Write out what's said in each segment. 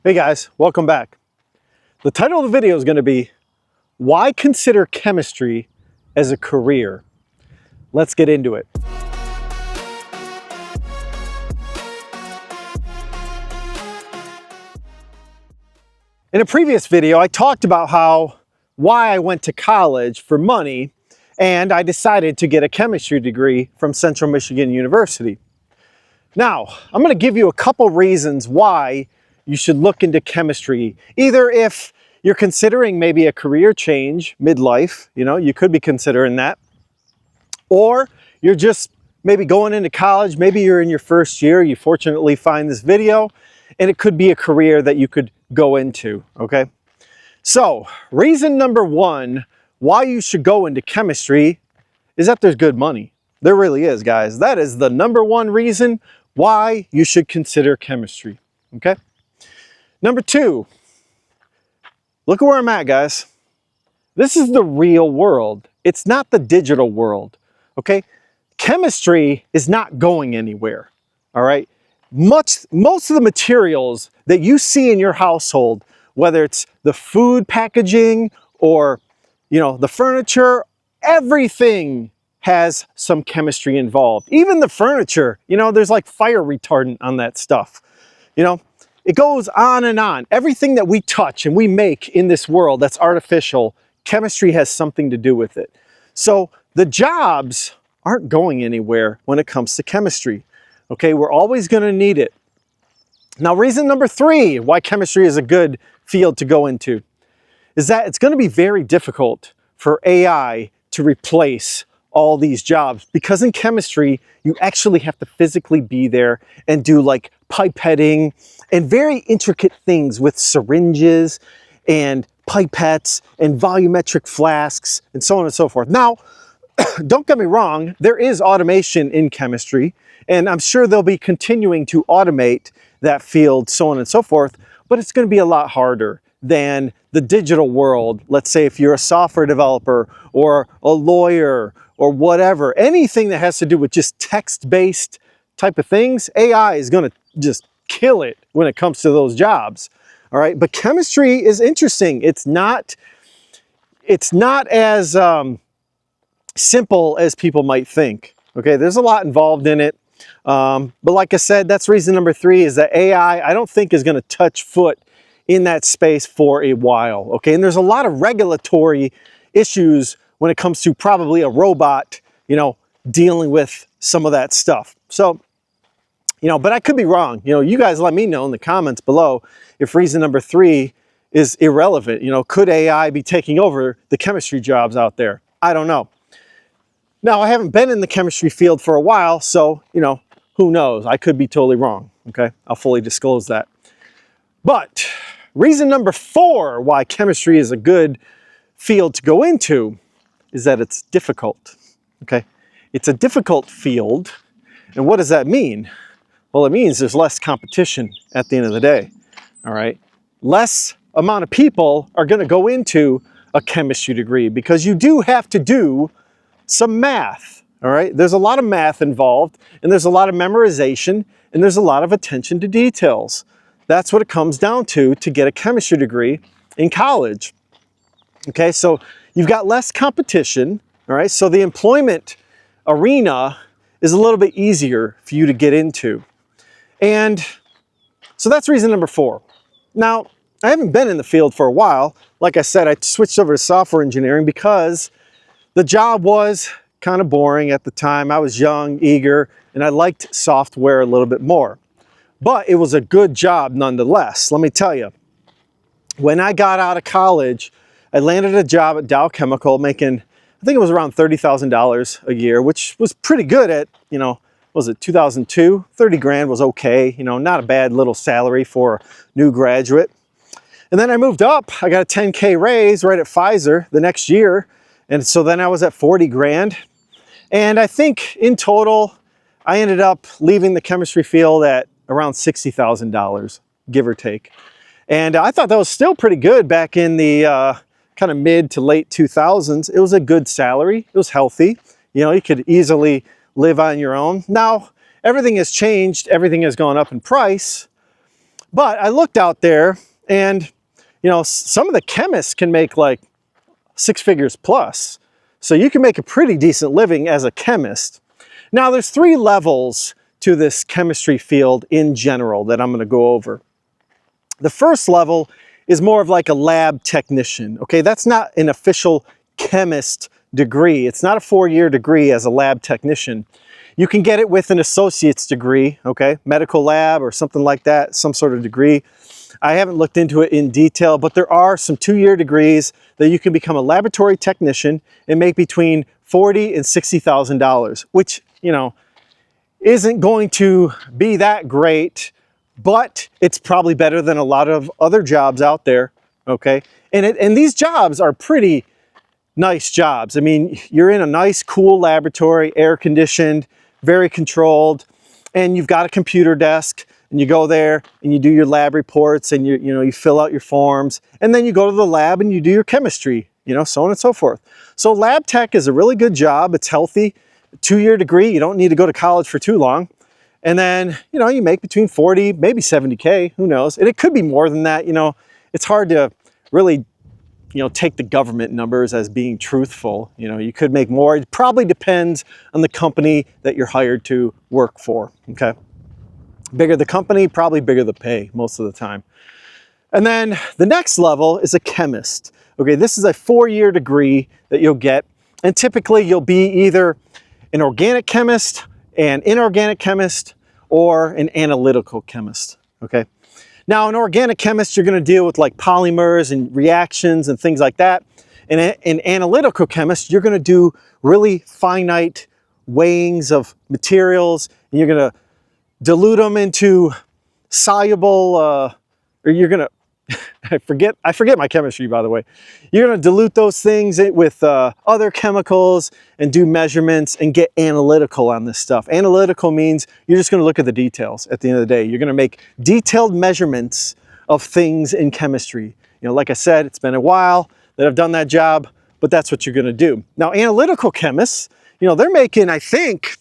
Hey guys, welcome back. The title of the video is going to be, why consider chemistry as a career? Let's get into it. In a previous video, I talked about why I went to college for money, and I decided to get a chemistry degree from Central Michigan University. Now, I'm going to give you a couple reasons why you should look into chemistry. Either if you're considering maybe a career change, midlife, you could be considering that. Or you're just maybe going into college, maybe you're in your first year, you fortunately find this video, and it could be a career that you could go into, okay? So, reason number one why you should go into chemistry is that there's good money. There really is, guys. That is the number one reason why you should consider chemistry, okay? Number two, look at where I'm at, guys. This is the real world. It's not the digital world, okay? Chemistry is not going anywhere, all right? Most of the materials that you see in your household, whether it's the food packaging or, the furniture, everything has some chemistry involved. Even the furniture, there's like fire retardant on that stuff, It goes on and on. Everything that we touch and we make in this world that's artificial, chemistry has something to do with it. So the jobs aren't going anywhere when it comes to chemistry. Okay, we're always going to need it. Now, reason number three why chemistry is a good field to go into is that it's going to be very difficult for AI to replace all these jobs, because in chemistry you actually have to physically be there and do like pipetting and very intricate things with syringes and pipettes and volumetric flasks and so on and so forth. Now, don't get me wrong, there is automation in chemistry, and I'm sure they'll be continuing to automate that field, so on and so forth, but it's going to be a lot harder than the digital world. Let's say if you're a software developer or a lawyer or whatever, anything that has to do with just text-based type of things, AI is going to just kill it when it comes to those jobs. All right, but chemistry is interesting. It's not as simple as people might think. Okay, there's a lot involved in it. But like I said, that's reason number three, is that AI, I don't think, is going to touch foot in that space for a while. Okay, and there's a lot of regulatory issues when it comes to probably a robot, dealing with some of that stuff. So, but I could be wrong. You guys let me know in the comments below if reason number three is irrelevant. Could AI be taking over the chemistry jobs out there? I don't know. Now, I haven't been in the chemistry field for a while, so, who knows? I could be totally wrong, okay? I'll fully disclose that. But reason number four why chemistry is a good field to go into is that it's difficult, okay? It's a difficult field, and what does that mean? Well, it means there's less competition at the end of the day, all right? Less amount of people are going to go into a chemistry degree because you do have to do some math, all right? There's a lot of math involved, and there's a lot of memorization, and there's a lot of attention to details. That's what it comes down to get a chemistry degree in college. Okay, so you've got less competition, all right? So the employment arena is a little bit easier for you to get into. And so that's reason number four. Now, I haven't been in the field for a while. Like I said, I switched over to software engineering because the job was kind of boring at the time. I was young, eager, and I liked software a little bit more. But it was a good job nonetheless. Let me tell you, when I got out of college, I landed a job at Dow Chemical making, I think it was around $30,000 a year, which was pretty good at, was it 2002? 30 grand was okay, not a bad little salary for a new graduate. And then I moved up. I got a 10K raise right at Pfizer the next year. And so then I was at 40 grand. And I think in total, I ended up leaving the chemistry field at around $60,000, give or take. And I thought that was still pretty good back in the kind of mid to late 2000s. It was a good salary. It was healthy. You could easily live on your own. Now, everything has changed. Everything has gone up in price. But I looked out there and, you know, some of the chemists can make like 6 figures plus. So you can make a pretty decent living as a chemist. Now there's 3 levels to this chemistry field in general that I'm going to go over. The first level is more of like a lab technician. Okay, that's not an official chemist degree. It's not a 4-year degree as a lab technician. You can get it with an associate's degree, okay, medical lab or something like that, some sort of degree. I haven't looked into it in detail, but there are some 2-year degrees that you can become a laboratory technician and make between $40,000 and $60,000, which, you know, isn't going to be that great, but it's probably better than a lot of other jobs out there, okay? And these jobs are pretty nice jobs. I mean, you're in a nice, cool laboratory, air conditioned, very controlled, and you've got a computer desk, and you go there and you do your lab reports, and you fill out your forms, and then you go to the lab and you do your chemistry, you know, so on and so forth. So lab tech is a really good job. It's healthy. 2-year degree. You don't need to go to college for too long. And then, you know, you make between 40, maybe 70K, who knows? And it could be more than that. You know, it's hard to really, you know, take the government numbers as being truthful. You know, you could make more. It probably depends on the company that you're hired to work for, okay? Bigger the company, probably bigger the pay most of the time. And then the next level is a chemist. Okay, this is a 4-year degree that you'll get. And typically you'll be either an organic chemist, an inorganic chemist, or an analytical chemist, okay? Now, an organic chemist, you're gonna deal with like polymers and reactions and things like that. And an analytical chemist, you're gonna do really finite weighings of materials, and you're gonna dilute them into soluble, or you're gonna, I forget my chemistry, by the way. You're gonna dilute those things with other chemicals and do measurements and get analytical on this stuff. Analytical means you're just gonna look at the details at the end of the day. You're gonna make detailed measurements of things in chemistry. You know, like I said, it's been a while that I've done that job, but that's what you're gonna do. Now, analytical chemists, you know, they're making, I think,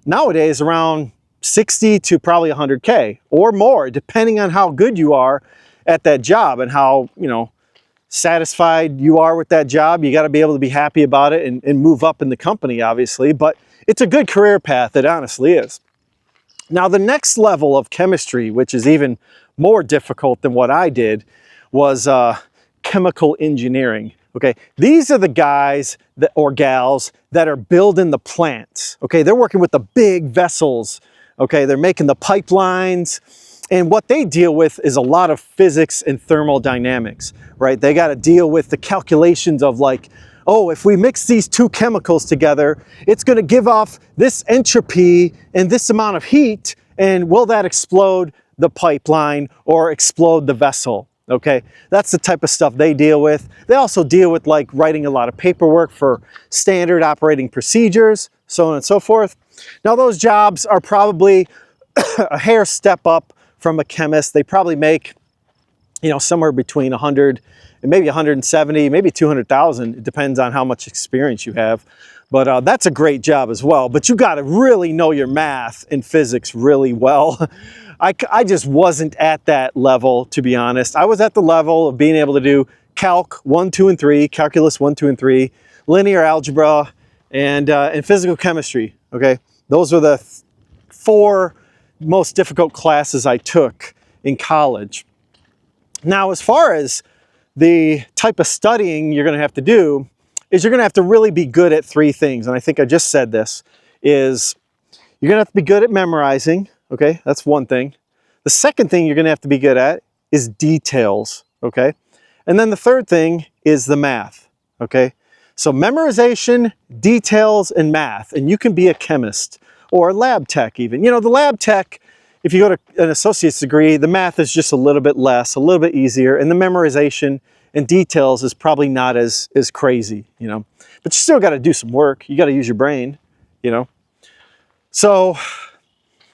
nowadays around 60 to probably 100K or more, depending on how good you are at that job and how, you know, satisfied you are with that job. You got to be able to be happy about it and move up in the company, obviously, but it's a good career path. It honestly is. Now, the next level of chemistry, which is even more difficult than what I did, was chemical engineering. Okay, these are the guys that, or gals that are building the plants. Okay, they're working with the big vessels. Okay, they're making the pipelines. And what they deal with is a lot of physics and thermodynamics, right? They got to deal with the calculations of like, oh, if we mix these 2 chemicals together, it's going to give off this entropy and this amount of heat, and will that explode the pipeline or explode the vessel? Okay, that's the type of stuff they deal with. They also deal with like writing a lot of paperwork for standard operating procedures, so on and so forth. Now, those jobs are probably a hair step up from a chemist. They probably make, you know, somewhere between 100 and maybe 170, maybe 200,000. It depends on how much experience you have. But that's a great job as well. But you got to really know your math and physics really well. I just wasn't at that level, to be honest. I was at the level of being able to do calc 1, 2, and 3, calculus 1, 2, and 3, linear algebra, and physical chemistry. Okay, those were the 4 most difficult classes I took in college. Now, as far as the type of studying you're going to have to do, is you're going to have to really be good at 3 things. And I think I just said this, is you're going to have to be good at memorizing. Okay, that's one thing. The second thing you're going to have to be good at is details. Okay, and then the third thing is the math. Okay, so memorization, details, and math, and you can be a chemist or a lab tech even. You know, the lab tech, if you go to an associate's degree, the math is just a little bit less, a little bit easier, and the memorization and details is probably not as crazy, you know. But you still got to do some work. You got to use your brain, you know. So,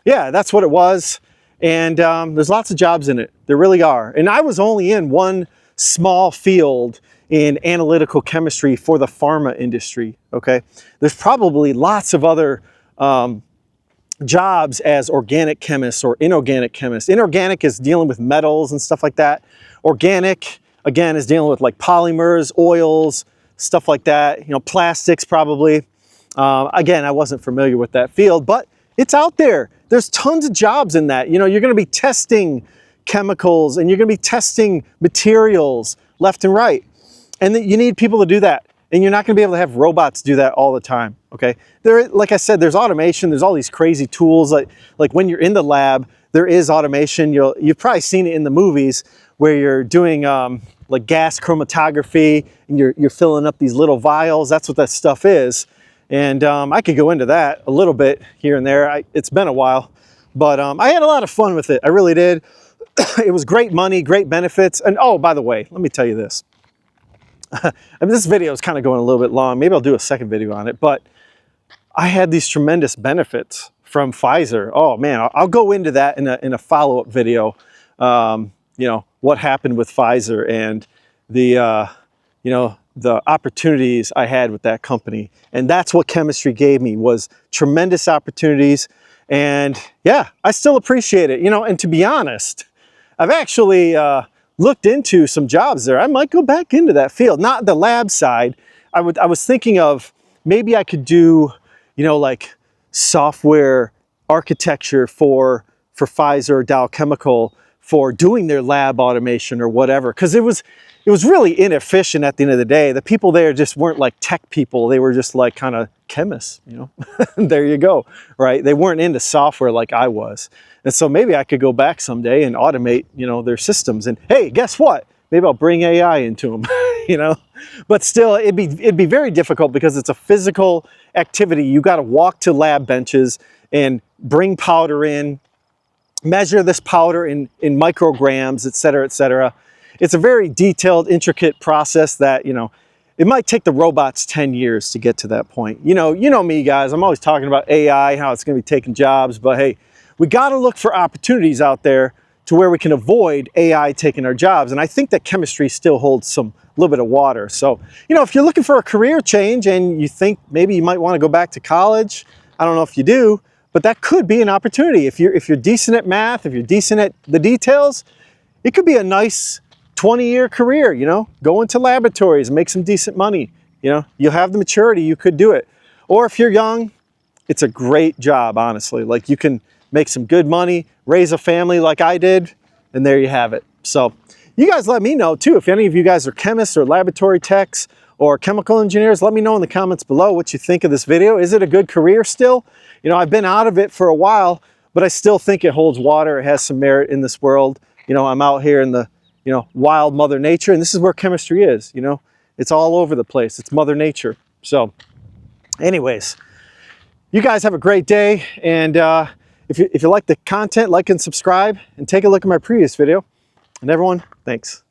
yeah, that's what it was. And there's lots of jobs in it. There really are. And I was only in one small field in analytical chemistry for the pharma industry, okay? There's probably lots of other jobs as organic chemists or inorganic chemists. Inorganic is dealing with metals and stuff like that. Organic, again, is dealing with like polymers, oils, stuff like that, you know, plastics probably. Again, I wasn't familiar with that field, but it's out there. There's tons of jobs in that. You know, you're going to be testing chemicals and you're going to be testing materials left and right. And you need people to do that. And you're not going to be able to have robots do that all the time, okay? Like I said, there's automation. There's all these crazy tools. Like when you're in the lab, there is automation. You've probably seen it in the movies where you're doing like gas chromatography and you're filling up these little vials. That's what that stuff is. And I could go into that a little bit here and there. It's been a while, but I had a lot of fun with it. I really did. It was great money, great benefits. And oh, by the way, let me tell you this. I mean, this video is kind of going a little bit long. Maybe I'll do a second video on it, but I had these tremendous benefits from Pfizer. Oh man, I'll go into that in a follow-up video. You know, what happened with Pfizer and the, you know, the opportunities I had with that company. And that's what chemistry gave me, was tremendous opportunities. And yeah, I still appreciate it. You know, and to be honest, I've actually, looked into some jobs there. I might go back into that field, not the lab side. I was thinking of maybe I could do, you know, like software architecture for Pfizer or Dow Chemical for doing their lab automation or whatever. Because it was really inefficient at the end of the day. The people there just weren't like tech people. They were just like kind of chemists, you know. There you go, right? They weren't into software like I was. And so maybe I could go back someday and automate, you know, their systems. And hey, guess what? Maybe I'll bring AI into them, you know. But still, it'd be very difficult because it's a physical activity. You got to walk to lab benches and bring powder in, measure this powder in micrograms, et cetera, et cetera. It's a very detailed, intricate process that, you know, it might take the robots 10 years to get to that point. You know me, guys. I'm always talking about AI, how it's going to be taking jobs, but hey, we got to look for opportunities out there to where we can avoid AI taking our jobs. And I think that chemistry still holds a little bit of water. So, you know, if you're looking for a career change and you think maybe you might want to go back to college, I don't know if you do, but that could be an opportunity. If you're decent at math, if you're decent at the details, it could be a nice 20-year career, you know, go into laboratories, make some decent money. You know, you'll have the maturity, you could do it. Or if you're young, it's a great job, honestly. Like you can make some good money, raise a family like I did, and there you have it. So you guys let me know too. If any of you guys are chemists or laboratory techs or chemical engineers, let me know in the comments below what you think of this video. Is it a good career still? You know, I've been out of it for a while, but I still think it holds water. It has some merit in this world. You know, I'm out here in the, you know, wild Mother Nature, and this is where chemistry is, you know. It's all over the place. It's Mother Nature. So anyways, you guys have a great day, and if you like the content, like and subscribe, and take a look at my previous video. And everyone, thanks.